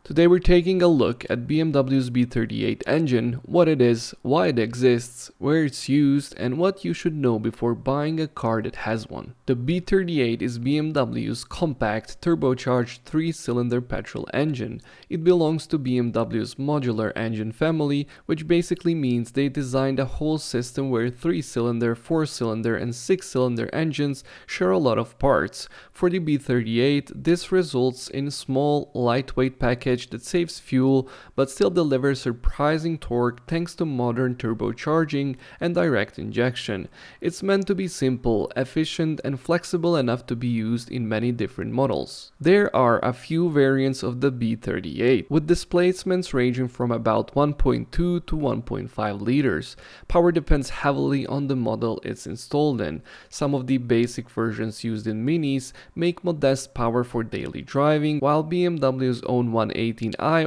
Today we're taking a look at BMW's B38 engine, what it is, why it exists, where it's used, and what you should know before buying a car that has one. The B38 is BMW's compact, turbocharged 3-cylinder petrol engine. It belongs to BMW's modular engine family, which basically means they designed a whole system where 3-cylinder, 4-cylinder, and 6-cylinder engines share a lot of parts. For the B38, this results in a small, lightweight package that saves fuel but still delivers surprising torque thanks to modern turbocharging and direct injection. It's meant to be simple, efficient, and flexible enough to be used in many different models. There are a few variants of the B38, with displacements ranging from about 1.2 to 1.5 liters. Power depends heavily on the model it's installed in. Some of the basic versions used in Minis make modest power for daily driving, while BMW's own 118i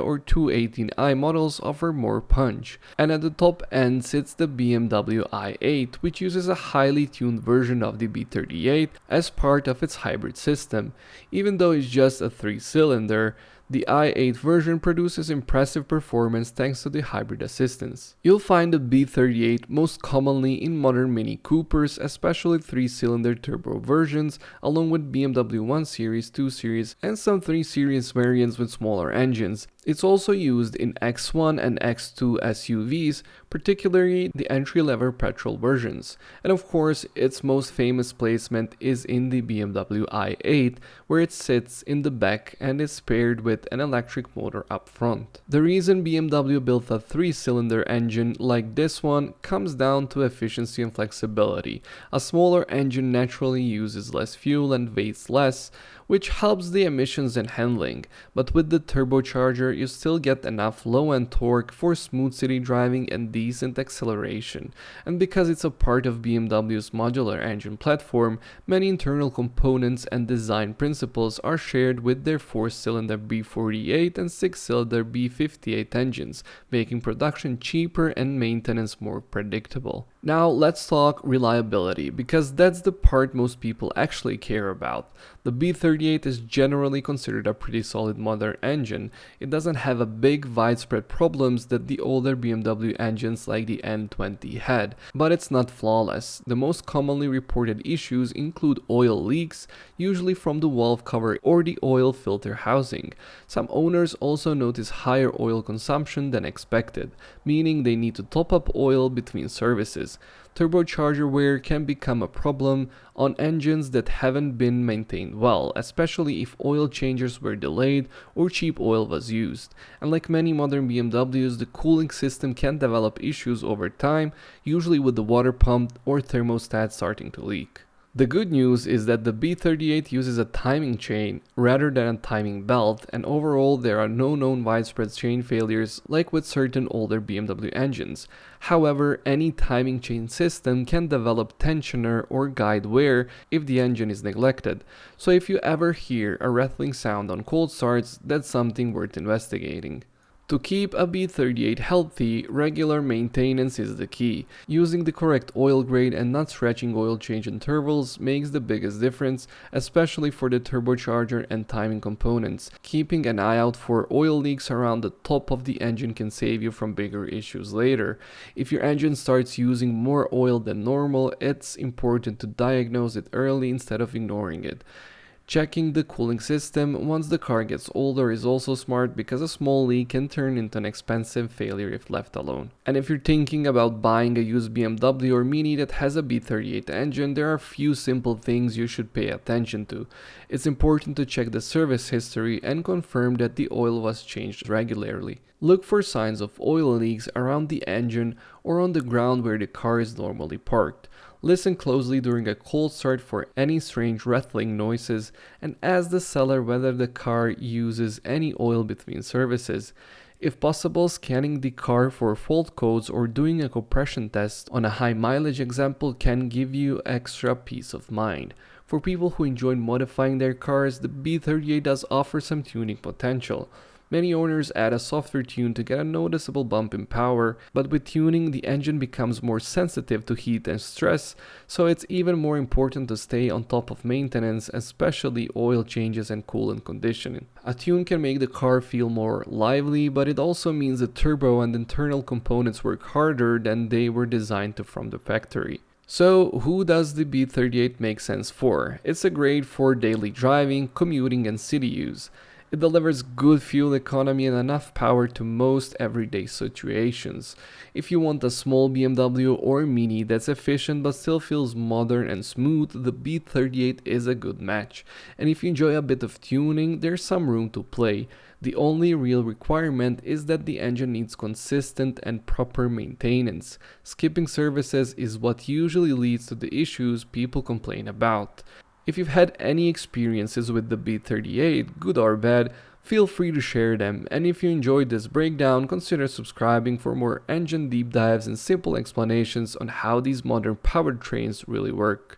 or 218i models offer more punch. And at the top end sits the BMW i8, which uses a highly tuned version of the B38 as part of its hybrid system. Even though it's just a 3-cylinder, the i8 version produces impressive performance thanks to the hybrid assistance. You'll find the B38 most commonly in modern Mini Coopers, especially 3-cylinder turbo versions, along with BMW 1 Series, 2 Series, and some 3 Series variants with smaller engines. It's also used in X1 and X2 SUVs, particularly the entry-level petrol versions. And of course, its most famous placement is in the BMW i8, where it sits in the back and is paired with an electric motor up front. The reason BMW built a 3-cylinder engine like this one comes down to efficiency and flexibility. A smaller engine naturally uses less fuel and weighs less, which helps the emissions and handling, but with the turbocharger you still get enough low-end torque for smooth city driving and decent acceleration. And because it's a part of BMW's modular engine platform, many internal components and design principles are shared with their 4-cylinder B38 and 6-cylinder B58 engines, making production cheaper and maintenance more predictable. Now let's talk reliability, because that's the part most people actually care about. The B38 is generally considered a pretty solid modern engine. It doesn't have a big widespread problems that the older BMW engines like the N20 had, but it's not flawless. The most commonly reported issues include oil leaks, usually from the valve cover or the oil filter housing. Some owners also notice higher oil consumption than expected, meaning they need to top up oil between services. Turbocharger wear can become a problem on engines that haven't been maintained well, especially if oil changes were delayed or cheap oil was used. And like many modern BMWs, the cooling system can develop issues over time, usually with the water pump or thermostat starting to leak. The good news is that the B38 uses a timing chain rather than a timing belt, and overall there are no known widespread chain failures like with certain older BMW engines. However, any timing chain system can develop tensioner or guide wear if the engine is neglected, so if you ever hear a rattling sound on cold starts, that's something worth investigating. To keep a B38 healthy, regular maintenance is the key. Using the correct oil grade and not stretching oil change intervals makes the biggest difference, especially for the turbocharger and timing components. Keeping an eye out for oil leaks around the top of the engine can save you from bigger issues later. If your engine starts using more oil than normal, it's important to diagnose it early instead of ignoring it. Checking the cooling system once the car gets older is also smart, because a small leak can turn into an expensive failure if left alone. And if you're thinking about buying a used BMW or Mini that has a B38 engine, there are a few simple things you should pay attention to. It's important to check the service history and confirm that the oil was changed regularly. Look for signs of oil leaks around the engine or on the ground where the car is normally parked. Listen closely during a cold start for any strange rattling noises, and ask the seller whether the car uses any oil between services. If possible, scanning the car for fault codes or doing a compression test on a high mileage example can give you extra peace of mind. For people who enjoy modifying their cars, the B38 does offer some tuning potential. Many owners add a softer tune to get a noticeable bump in power, but with tuning the engine becomes more sensitive to heat and stress, so it's even more important to stay on top of maintenance, especially oil changes and coolant conditioning. A tune can make the car feel more lively, but it also means the turbo and internal components work harder than they were designed to from the factory. So, who does the B38 make sense for? It's a great for daily driving, commuting, and city use. It delivers good fuel economy and enough power to most everyday situations. If you want a small BMW or Mini that's efficient but still feels modern and smooth, the B38 is a good match. And if you enjoy a bit of tuning, there's some room to play. The only real requirement is that the engine needs consistent and proper maintenance. Skipping services is what usually leads to the issues people complain about. If you've had any experiences with the B38, good or bad, feel free to share them, and if you enjoyed this breakdown, consider subscribing for more engine deep dives and simple explanations on how these modern powertrains really work.